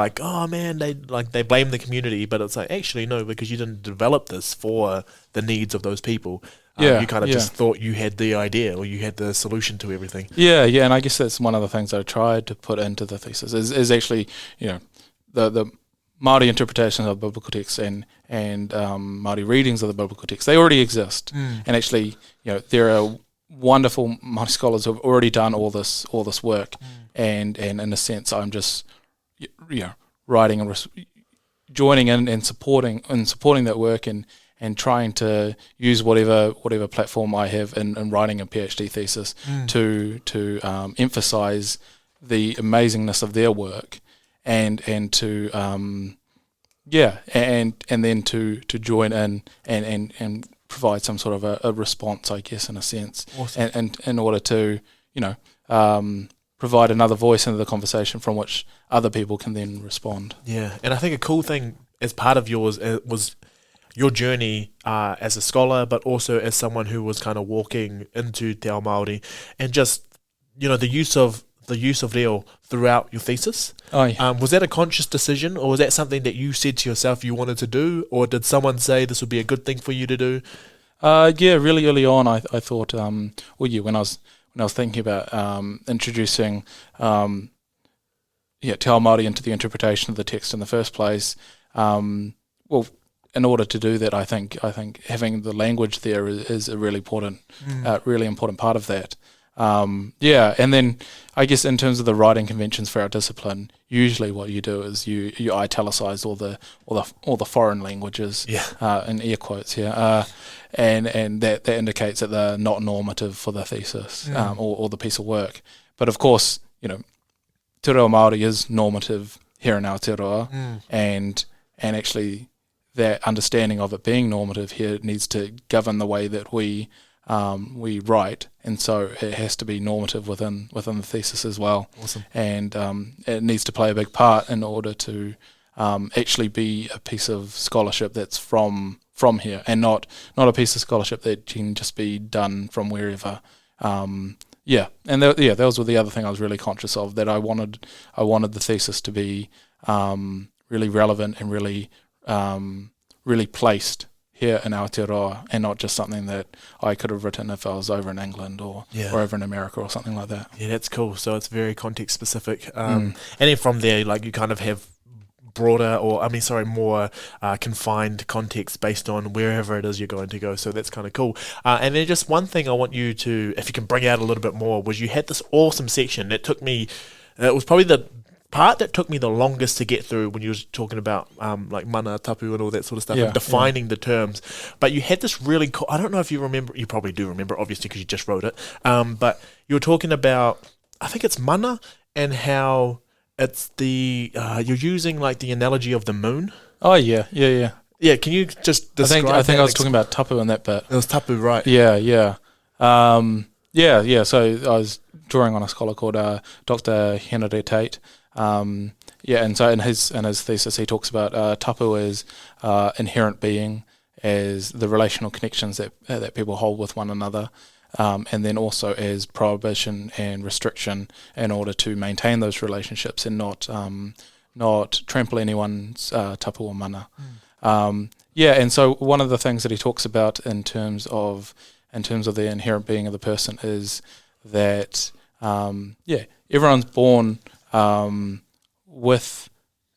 they blame the community, but it's like, actually no, because you didn't develop this for the needs of those people. You kind of just thought you had the idea, or you had the solution to everything. And I guess that's one of the things I tried to put into the thesis is actually, the Māori interpretations of biblical texts and Māori readings of the biblical text, they already exist. And actually, there are wonderful Māori scholars who have already done all this work, and in a sense, I'm just writing and joining in and supporting that work, and trying to use whatever platform I have in writing a PhD thesis to emphasize the amazingness of their work, and to and then to join in and provide some sort of a response, I guess, in a sense. Awesome. And in order to provide another voice into the conversation from which other people can then respond. Yeah, and I think a cool thing as part of yours was your journey as a scholar, but also as someone who was kind of walking into Te Ao Māori, and just the use of reo throughout your thesis. Oh yeah. Was that a conscious decision, or was that something that you said to yourself you wanted to do, or did someone say this would be a good thing for you to do? Yeah, really early on, I thought, when I was thinking about introducing Te Ao Māori into the interpretation of the text in the first place, well, in order to do that, I think having the language there is a really important part of that. And then I guess in terms of the writing conventions for our discipline, usually what you do is you italicize all the foreign languages, in air quotes here, and that indicates that they're not normative for the thesis or the piece of work. But of course, Te Reo Māori is normative here in Aotearoa, and actually that understanding of it being normative here needs to govern the way that we write, and so it has to be normative within the thesis as well. Awesome. And it needs to play a big part in order to actually be a piece of scholarship that's from here, and not a piece of scholarship that can just be done from wherever. And those were the other thing I was really conscious of, that I wanted the thesis to be really relevant and really placed here in Aotearoa, and not just something that I could have written if I was over in England or over in America or something like that. Yeah, that's cool. So it's very context specific. And then from there, like, you kind of have more confined context based on wherever it is you're going to go. So that's kind of cool. And then just one thing I want you to, if you can bring out a little bit more, was you had this awesome section that took me, it was probably the part that took me the longest to get through when you were talking about like mana, tapu and all that sort of stuff, and defining the terms. But you had this really cool, I don't know if you remember, you probably do remember obviously because you just wrote it, but you were talking about, I think it's mana, and how it's the you're using like the analogy of the moon. Oh yeah. Yeah, can you just describe I think I was talking about tapu in that bit. It was tapu, right? Yeah. So I was drawing on a scholar called Dr. Henry Tate. And so in his thesis he talks about tapu as inherent being, as the relational connections that people hold with one another, and then also as prohibition and restriction in order to maintain those relationships and not trample anyone's tapu or mana. And so one of the things that he talks about in terms of the inherent being of the person is that everyone's born with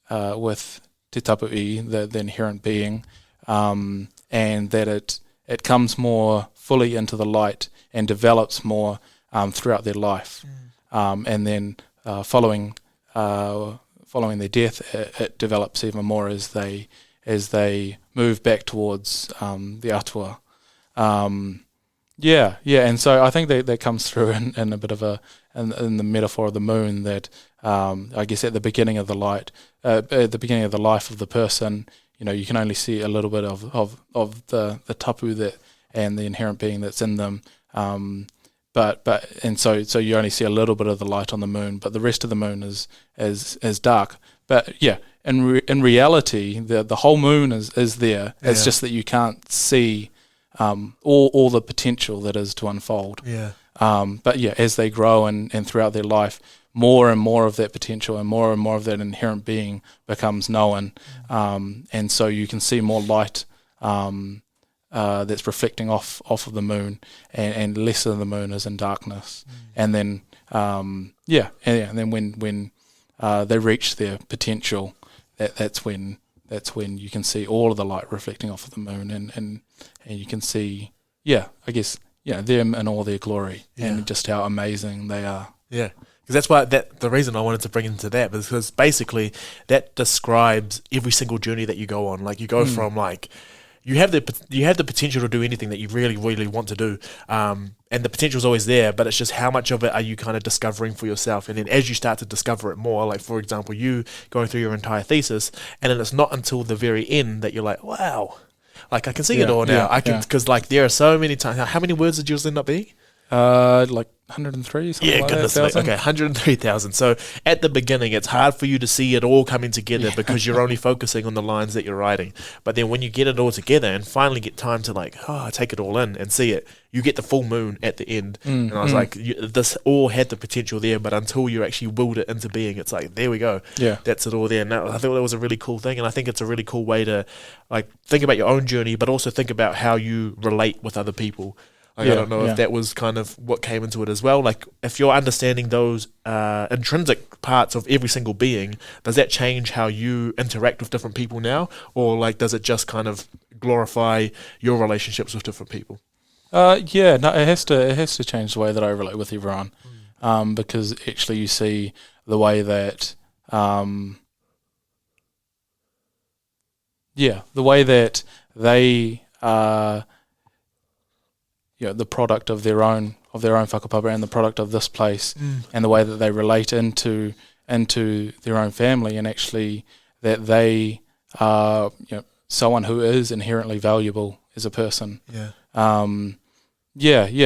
te tapu'i, the inherent being, and that it comes more fully into the light and develops more throughout their life, and then following their death, it develops even more as they move back towards the atua. And so I think that comes through in a bit of in the metaphor of the moon, that I guess at the beginning of the life of the person, you can only see a little bit of the tapu and the inherent being that's in them, so you only see a little bit of the light on the moon, but the rest of the moon is dark. But in reality, the whole moon is there. It's just that you can't see all the potential that is to unfold. As they grow and throughout their life, more and more of that potential and more of that inherent being becomes known, and so you can see more light that's reflecting off of the moon, and less of the moon is in darkness. And then and then when they reach their potential, that's when you can see all of the light reflecting off of the moon, and you can see them in all their glory, and just how amazing they are. Yeah. Because that's why the reason I wanted to bring into that, because basically that describes every single journey that you go on. Like, you go from like, you have the potential to do anything that you really, really want to do, and the potential is always there, but it's just how much of it are you kind of discovering for yourself. And then as you start to discover it more, like for example, you going through your entire thesis, and then it's not until the very end that you're like, wow, like I can see it all now. I can, because like there are so many times. How many words did yours end up being? Like 103, something Yeah, like goodness that, me. thousand. Okay, 103,000. So at the beginning, it's hard for you to see it all coming together because you're only focusing on the lines that you're writing. But then when you get it all together and finally get time to take it all in and see it, you get the full moon at the end. And I was like, this all had the potential there, but until you actually willed it into being, it's like, there we go. Yeah. That's it all there. And I thought that was a really cool thing. And I think it's a really cool way to think about your own journey, but also think about how you relate with other people. I don't know if that was kind of what came into it as well. Like, if you're understanding those intrinsic parts of every single being, does that change how you interact with different people now? Or, does it just kind of glorify your relationships with different people? No, it has to change the way that I relate with everyone, because actually you see the way that, the way that they are, the product of their own whakapapa and the product of this place, and the way that they relate into their own family, and actually that they are someone who is inherently valuable as a person. Yeah.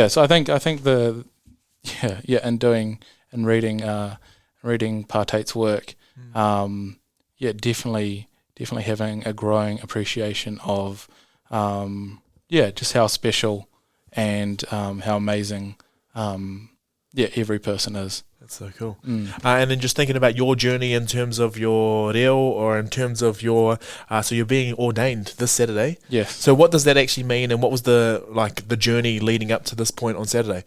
So I think in reading Partate's work, definitely having a growing appreciation of just how special and how amazing every person is. That's so cool. And then just thinking about your journey in terms of your reo, or in terms of your so you're being ordained this Saturday. Yes. So what does that actually mean, and what was the journey leading up to this point on Saturday?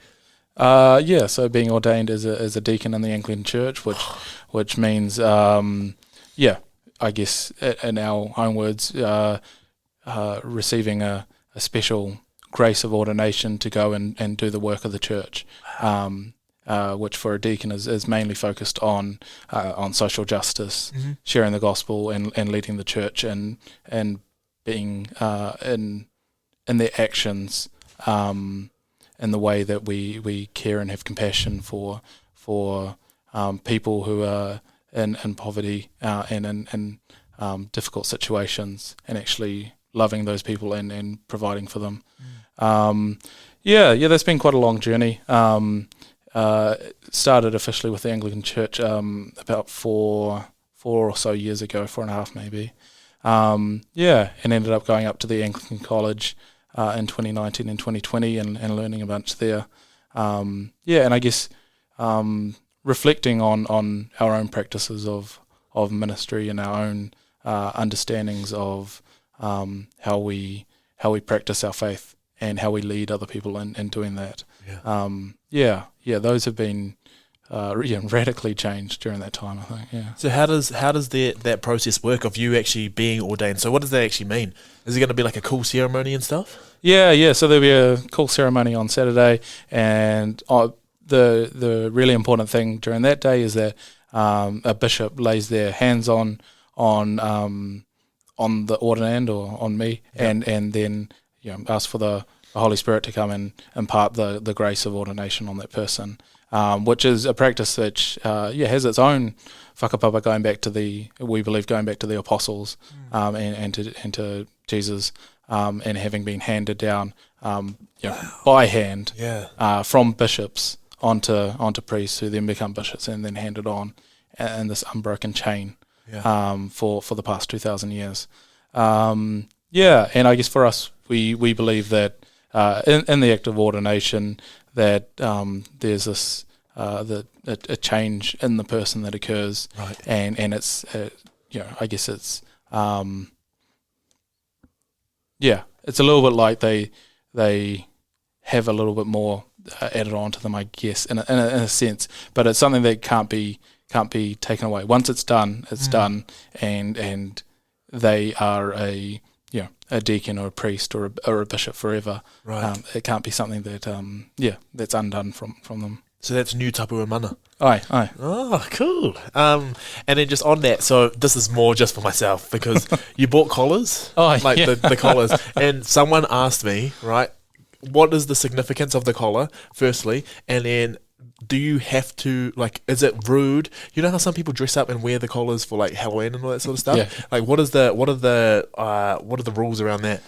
So being ordained as a deacon in the Anglican Church, which means I guess in our own words, receiving a special grace of ordination to go and do the work of the church, which for a deacon is mainly focused on social justice, sharing the gospel and leading the church and being in their actions, in the way that we care and have compassion for people who are in poverty and in difficult situations, and actually loving those people and providing for them. That's been quite a long journey. Started officially with the Anglican Church about 4 or so years ago, 4.5 maybe. And ended up going up to the Anglican College in 2019 and 2020 and learning a bunch there. And I guess reflecting on our own practices of ministry and our own understandings of how we practice our faith and how we lead other people in doing that. Those have been radically changed during that time, I think. Yeah. So how does that process work of you actually being ordained? So what does that actually mean? Is it going to be like a cool ceremony and stuff? Yeah. So there'll be a cool ceremony on Saturday, and the really important thing during that day is that a bishop lays their hands on the ordained, or on me, and then ask for the Holy Spirit to come and impart the grace of ordination on that person, which is a practice which has its own whakapapa going back to the apostles, and to Jesus, and having been handed down by hand from bishops onto priests, who then become bishops and then handed on in this unbroken chain for the past 2,000 years. And I guess for us, we believe that in the act of ordination that there's this a change in the person that occurs, right. and it's I guess it's it's a little bit like they have a little bit more added on to them, I guess, in a sense, but it's something that can't be taken away. Once it's done, it's done, and they are a deacon or a priest or a bishop forever. Right. It can't be something that that's undone from them. So that's new tapu and mana. Aye. Oh, cool. And then just on that, so this is more just for myself, because you bought collars, the collars, and someone asked me, right, what is the significance of the collar, firstly, and then do you have to, is it rude? You know how some people dress up and wear the collars for Halloween and all that sort of stuff? Yeah. What are the rules around that?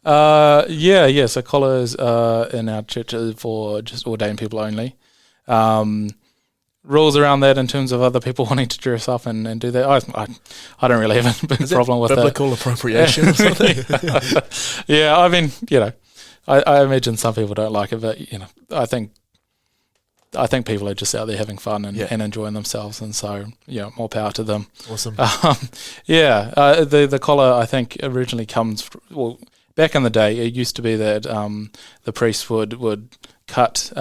So collars in our church are for just ordained people only. rules around that in terms of other people wanting to dress up and do that. I don't really have a big problem with biblical appropriation or something? Yeah, I mean, I imagine some people don't like it, but I think people are just out there having fun and enjoying themselves, and so more power to them. Awesome. The collar I think originally comes back in the day. It used to be that the priest would cut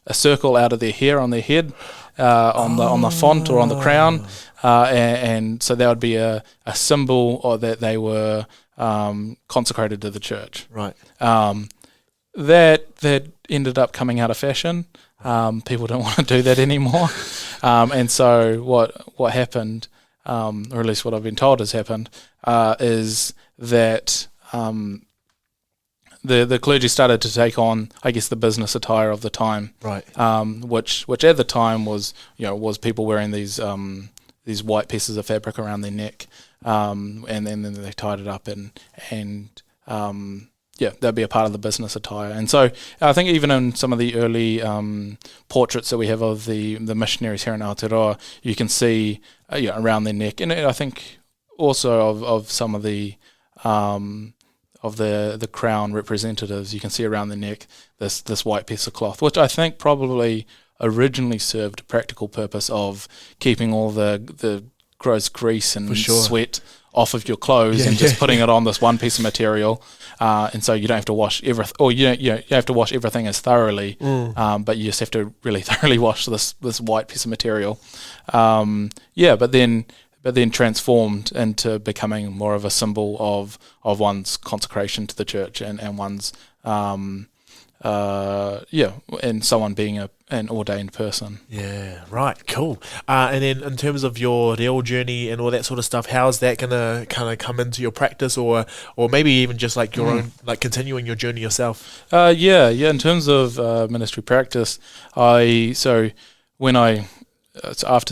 a circle out of their hair on their head, on the font or on the crown, and so that would be a symbol or that they were consecrated to the church. Right. That ended up coming out of fashion. People don't want to do that anymore, and so what happened, or at least what I've been told has happened, is that the clergy started to take on, I guess, the business attire of the time, right? Which at the time was people wearing these white pieces of fabric around their neck, and then they tied it up and that'd be a part of the business attire. And so I think even in some of the early portraits that we have of the missionaries here in Aotearoa, you can see around their neck, and I think also of some of the crown representatives, you can see around the neck this white piece of cloth, which I think probably originally served a practical purpose of keeping all the gross grease and sweat off of your clothes and just putting it on this one piece of material, and so you don't have to wash everything, or you have to wash everything as thoroughly, but you just have to really thoroughly wash this white piece of material. But then transformed into becoming more of a symbol of one's consecration to the church and one's and someone being an ordained person. Yeah, right, cool. And then in terms of your reo journey and all that sort of stuff, how's that gonna kind of come into your practice, or maybe even just like your own, like continuing your journey yourself? In terms of ministry practice, after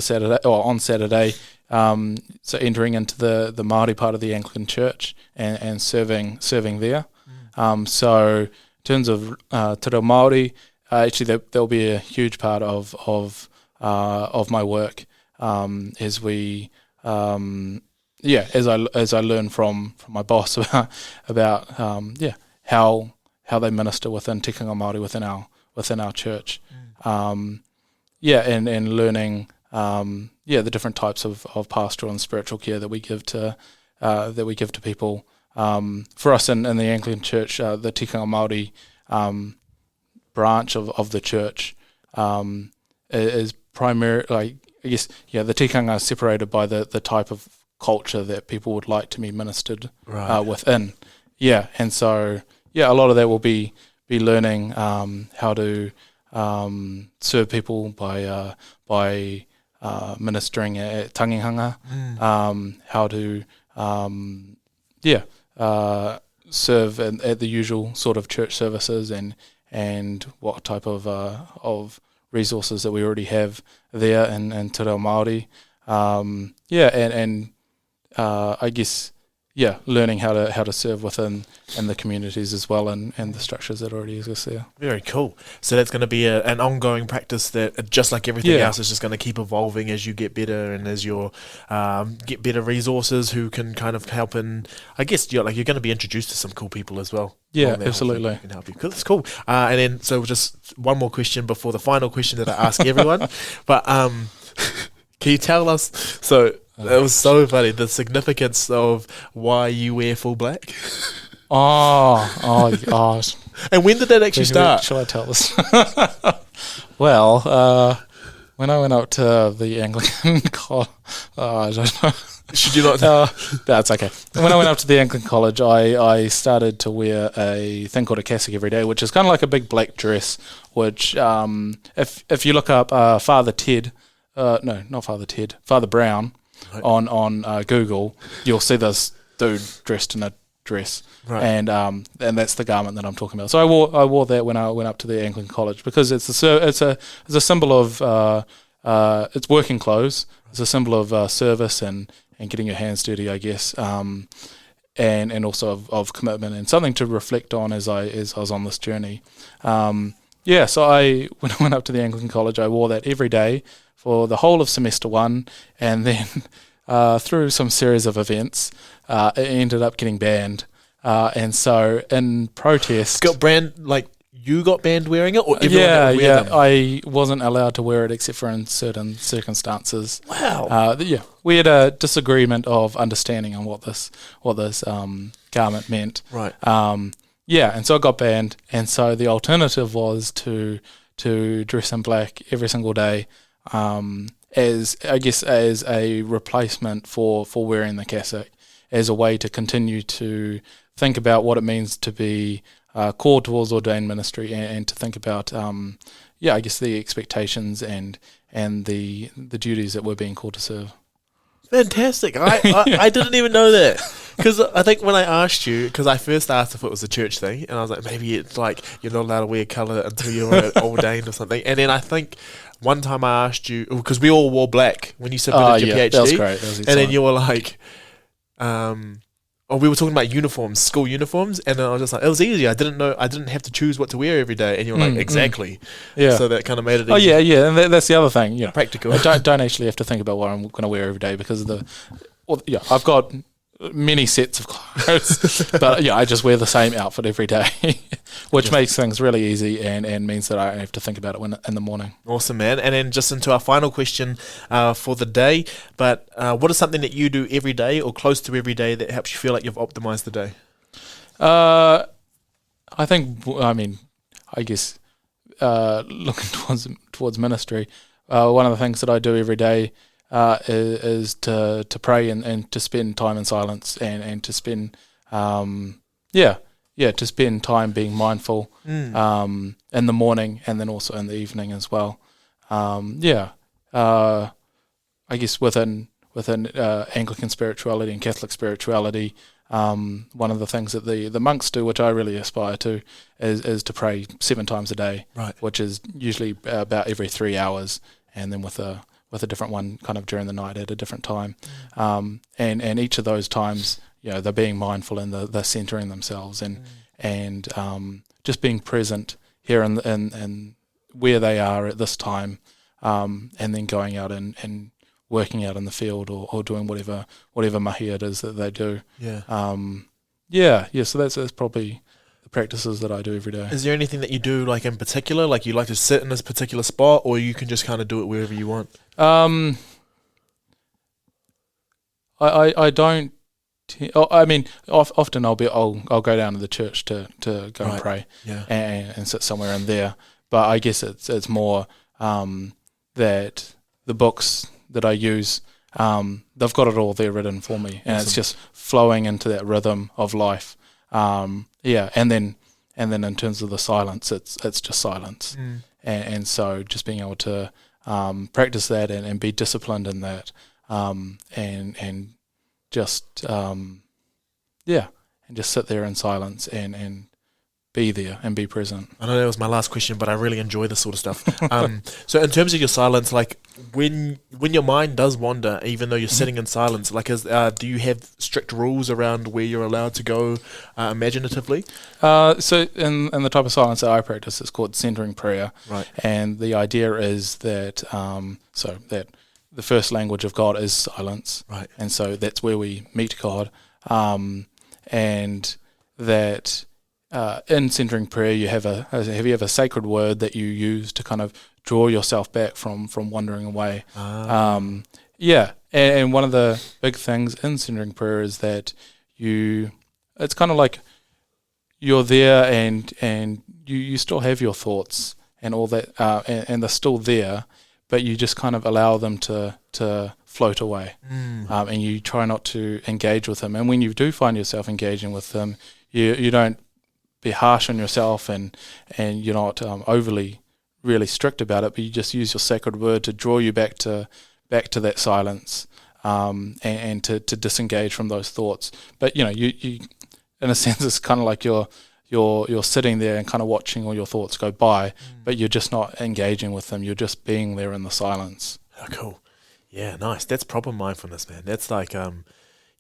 Saturday or on Saturday. So entering into the Māori part of the Anglican Church and serving there. So in terms of Te Ao Māori, actually there'll be a huge part of my work as we as I learn from my boss about how they minister within Te Ao Māori within our church. And learning. The different types of pastoral and spiritual care that we give to people. For us in the Anglican Church, the Te Ao Māori branch of the church is primarily, the tikanga is separated by the type of culture that people would like to be ministered within. And so a lot of that will be learning how to serve people by ministering at tangihanga, how to serve at the usual sort of church services and what type of resources that we already have there in Te Ao Māori. I guess learning how to serve within the communities as well and the structures that already exist there. Very cool. So that's going to be an ongoing practice that, just like everything else, is just going to keep evolving as you get better and as you get better resources who can kind of help. And I guess you're going to be introduced to some cool people as well. Yeah, absolutely. Can help you. Cool. That's cool. And then so just one more question before the final question that I ask everyone. But can you tell us? So. It was so funny, the significance of why you wear full black. Oh gosh. And when did that actually start? Shall I tell this? Well, when I went up to the Anglican college, I don't know. Should you not? That's okay. When I went up to the Anglican college, I started to wear a thing called a cassock every day, which is kind of like a big black dress, which if you look up Father Ted, no, not Father Ted, Father Brown, on Google, you'll see this dude dressed in a dress, and that's the garment that I'm talking about. So I wore that when I went up to the Anglican college because it's a symbol of it's working clothes. It's a symbol of service and getting your hands dirty, I guess, and also of commitment and something to reflect on as I was on this journey. Yeah, so when I went up to the Anglican College, I wore that every day for the whole of semester one, and then through some series of events, it ended up getting banned. And so in protest... You got banned wearing it, or everyone that would wear them? I wasn't allowed to wear it except for in certain circumstances. Wow. We had a disagreement of understanding on what this garment meant. Right. And so it got banned, and so the alternative was to dress in black every single day, as a replacement for wearing the cassock, as a way to continue to think about what it means to be called towards ordained ministry, and to think about the expectations and the duties that we're being called to serve. Fantastic. I didn't even know that. Because I think when I asked you, because I first asked if it was a church thing, and I was like, maybe it's like you're not allowed to wear colour until you're ordained or something. And then I think one time I asked you, because we all wore black when you submitted your PhD. That was great. That was and then you were like, we were talking about uniforms, school uniforms, and then I was just like, it was easy. I didn't have to choose what to wear every day. And you were like, exactly. Yeah. So that kind of made it easy. Oh, yeah, and that's the other thing. You know, practical. I don't actually have to think about what I'm going to wear every day because of I've got many sets of clothes, but I just wear the same outfit every day, which makes things really easy and means that I don't have to think about it in the morning. Awesome, man. And then just into our final question for the day, but what is something that you do every day or close to every day that helps you feel like you've optimized the day? Looking towards ministry, one of the things that I do every day is to pray and to spend time in silence and to spend to spend time being mindful in the morning and then also in the evening as well. I guess within Anglican spirituality and Catholic spirituality, one of the things that the monks do, which I really aspire to, is to pray 7 times a day, right, which is usually about every 3 hours, and then with a different one kind of during the night at a different time. And each of those times, they're being mindful and they're centering themselves and just being present here and where they are at this time, and then going out and working out in the field or doing whatever mahi it is that they do. So that's probably the practices that I do every day. Is there anything that you do like in particular, like you like to sit in this particular spot, or you can just kind of do it wherever you want? I don't. Often I'll go down to the church to go and pray, and sit somewhere in there. But I guess it's more that the books that I use, they've got it all there written for me, and it's just flowing into that rhythm of life. And then in terms of the silence, it's just silence, and so just being able to practice that and be disciplined in that, and just and just sit there in silence and be there and be present. I know that was my last question, but I really enjoy this sort of stuff. So in terms of your silence, like when your mind does wander, even though you're sitting in silence, like do you have strict rules around where you're allowed to go imaginatively? So in the type of silence that I practice, it's called centering prayer. Right. And the idea is that that the first language of God is silence. Right. And so that's where we meet God. And that in centering prayer, you have a sacred word that you use to kind of draw yourself back from wandering away. And one of the big things in centering prayer is that it's kind of like you're there and you still have your thoughts and all that, and they're still there, but you just kind of allow them to float away, and you try not to engage with them. And when you do find yourself engaging with them, you don't be harsh on yourself, and you're not overly really strict about it, but you just use your sacred word to draw you back to that silence, and to disengage from those thoughts. But you in a sense, it's kind of like you're sitting there and kind of watching all your thoughts go by, but you're just not engaging with them. You're just being there in the silence. Oh, cool. Yeah, nice. That's proper mindfulness, man. That's like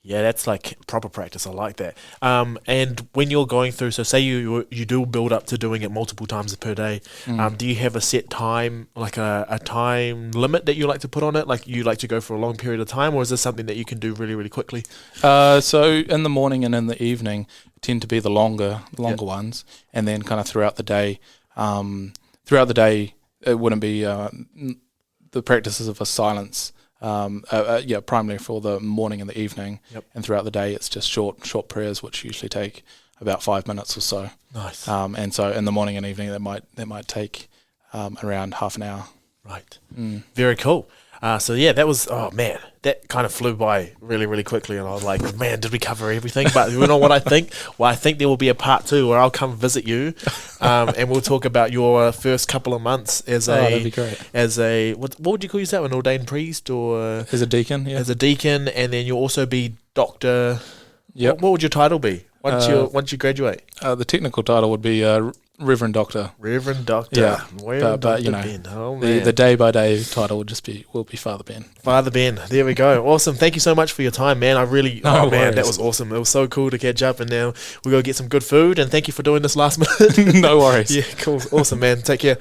Yeah, that's like proper practice. I like that. And when you're going through, so say you do build up to doing it multiple times per day. Do you have a set time, like a time limit that you like to put on it? Like you like to go for a long period of time, or is this something that you can do really, really quickly? So in the morning and in the evening tend to be the longer ones, and then kind of throughout the day. It wouldn't be the practices of a silence. Primarily for the morning and the evening, and throughout the day it's just short prayers, which usually take about 5 minutes or so. Nice. And so in the morning and evening that might take around half an hour. Right. Very cool. So yeah, that was, oh man, that kind of flew by really, really quickly, and I was like, man, did we cover everything? But you know what I think? Well, I think there will be a part 2 where I'll come visit you, and we'll talk about your first couple of months that'd be great. As a what would you call yourself? An ordained priest or as a deacon? Yeah, as a deacon, and then you'll also be doctor. Yeah. What would your title be once you graduate? The technical title would be Reverend Doctor. Reverend Doctor. Yeah. But you know, Ben. Oh, man. the day by day title will be Father Ben. Father Ben. There we go. Awesome. Thank you so much for your time, man. I really man, that was awesome. It was so cool to catch up, and now we go get some good food, and thank you for doing this last minute. No worries. Yeah, cool. Awesome, man. Take care.